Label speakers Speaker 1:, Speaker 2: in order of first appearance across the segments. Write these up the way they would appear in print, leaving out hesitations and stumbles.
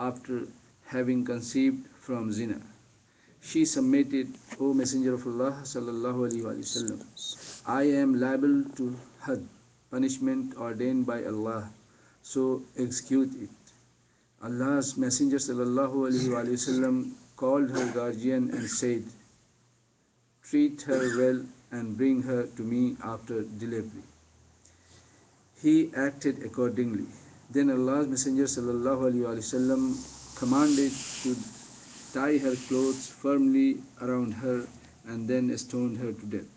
Speaker 1: after having conceived from zina. She submitted, O Messenger of Allah sallallahu alaihi wasallam, I am liable to had, punishment ordained by Allah, so execute it. Allah's Messenger sallallahu alaihi wasallam called her guardian and said, treat her well and bring her to me after delivery. He acted accordingly. Then Allah's Messenger sallallahu alaihi wasallam commanded to tie her clothes firmly around her and then stoned her to death.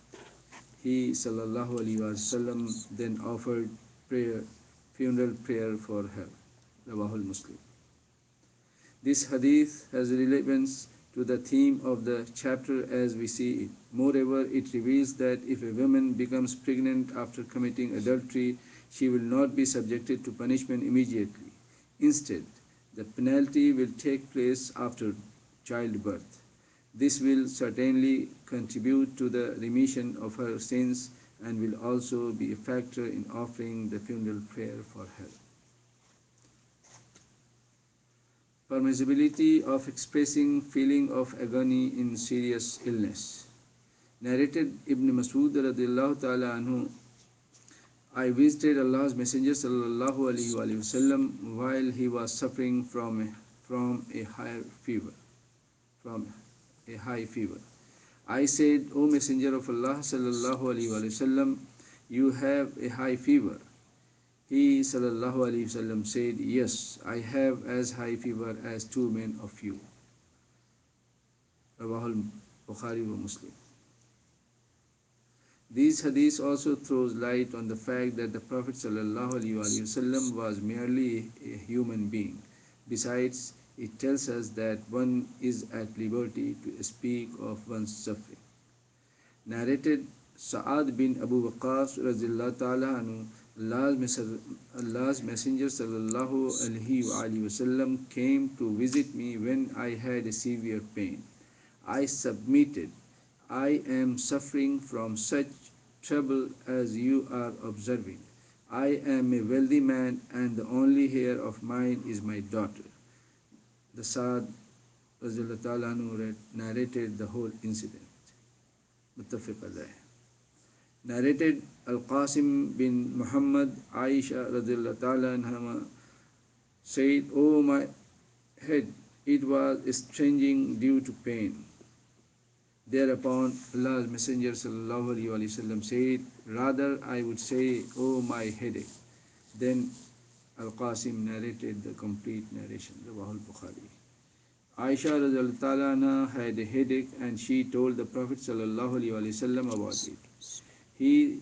Speaker 1: He sallallahu alaihi wasallam then offered funeral prayer for her. Rawahul Muslim. This hadith has relevance to the theme of the chapter as we see it. Moreover, it reveals that if a woman becomes pregnant after committing adultery, she will not be subjected to punishment immediately. Instead, the penalty will take place after childbirth. This will certainly contribute to the remission of her sins and will also be a factor in offering the funeral prayer for her. Permissibility of expressing feeling of agony in serious illness. Narrated Ibn Masud radiallahu ta'ala anhu, I visited Allah's Messenger sallallahu alaihi wasallam while he was suffering from a high fever. From a high fever. I said, O Messenger of Allah sallallahu alaihi wasallam, you have a high fever. He sallallahu alaihi wasallam said, yes, I have as high fever as 2 men of you. Rawahul Bukhari wa Muslim. These hadiths also throws light on the fact that the Prophet sallallahu alaihi wasallam was merely a human being. Besides, it tells us that one is at liberty to speak of one's suffering. Narrated Sa'ad bin Abu Waqqas radhiyallahu ta'ala anhu, Allah's Messenger sallallahu alaihi wasallam came to visit me when I had a severe pain. I submitted, I am suffering from such trouble as you are observing. I am a wealthy man and the only heir of mine is my daughter. The Sa'ad radhiyallahu ta'ala anhu narrated the whole incident. Muttafiq alayh. Narrated Al-Qasim bin Muhammad Aisha radhiyallahu ta'ala anha said, O my head, it was estranging due to pain. Thereupon Allah's Messenger sallallahu alaihi wasallam said, rather I would say, O my headache. Then Al-Qasim narrated the complete narration, Rawahul Bukhari. Aisha radhiyallahu ta'ala anha had a headache and she told the Prophet sallallahu alaihi wasallam about it. He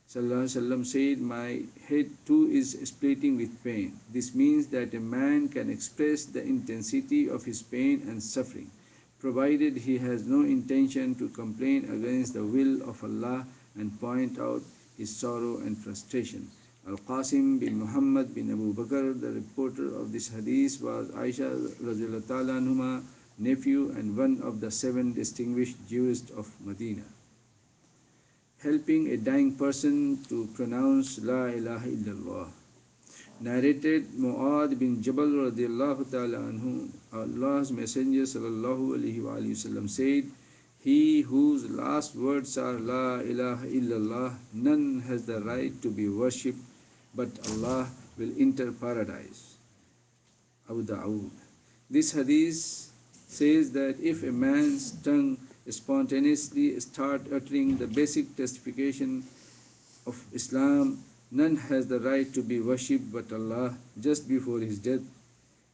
Speaker 1: sallallahu alaihi wasallam said, my head too is splitting with pain. This means that a man can express the intensity of his pain and suffering, provided he has no intention to complain against the will of Allah and point out his sorrow and frustration. Al-Qasim bin Muhammad bin Abu Bakr, the reporter of this hadith, was Aisha radhiyallahu ta'ala anhuma nephew and one of the 7 distinguished Jews of Medina. Helping a dying person to pronounce La ilaha illallah. Narrated Mu'adh bin Jabal radhiyallahu ta'ala anhu, Allah's Messenger sallallahu alaihi wasallam said, he whose last words are La ilaha illallah, none has the right to be worshipped but Allah, will enter paradise. Abu Dawood. This hadith says that if a man's tongue spontaneously start uttering the basic testification of Islam, none has the right to be worshipped but Allah, just before his death,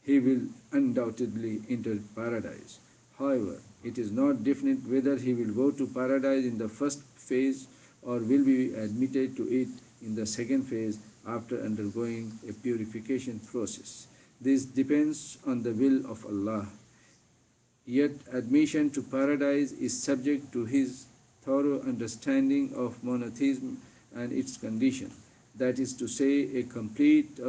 Speaker 1: he will undoubtedly enter paradise. However, it is not definite whether he will go to paradise in the first phase or will be admitted to it in the second phase after undergoing a purification process. This depends on the will of Allah. Yet admission to paradise is subject to his thorough understanding of monotheism and its condition, that is to say, a complete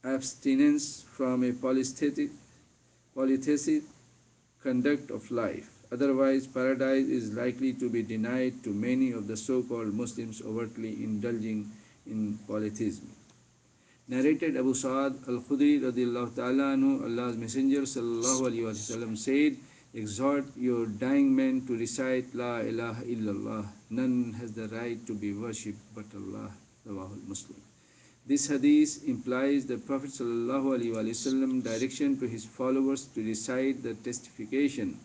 Speaker 1: abstinence from a polytheistic conduct of life. Otherwise, paradise is likely to be denied to many of the so-called Muslims overtly indulging in polytheism. Narrated Abu Sa'ad al-Khudri radiallahu ta'ala anhu, Allah's Messenger sallallahu alaihi wasallam said, exhort your dying men to recite La ilaha illallah. None has the right to be worshipped but Allah. Rawahul Muslim. This hadith implies the Prophet sallallahu alaihi wasallam direction to his followers to recite the testification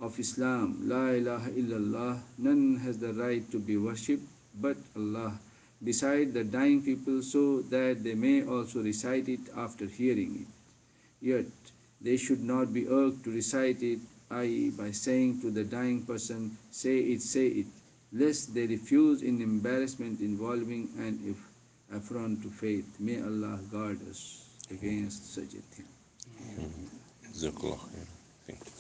Speaker 1: of Islam, La ilaha illallah, none has the right to be worshipped but Allah, beside the dying people, so that they may also recite it after hearing it. Yet, they should not be urged to recite it, i.e., by saying to the dying person, say it, lest they refuse in embarrassment involving an affront to faith. May Allah guard us against such a thing.
Speaker 2: جزاك الله خير. Thank you.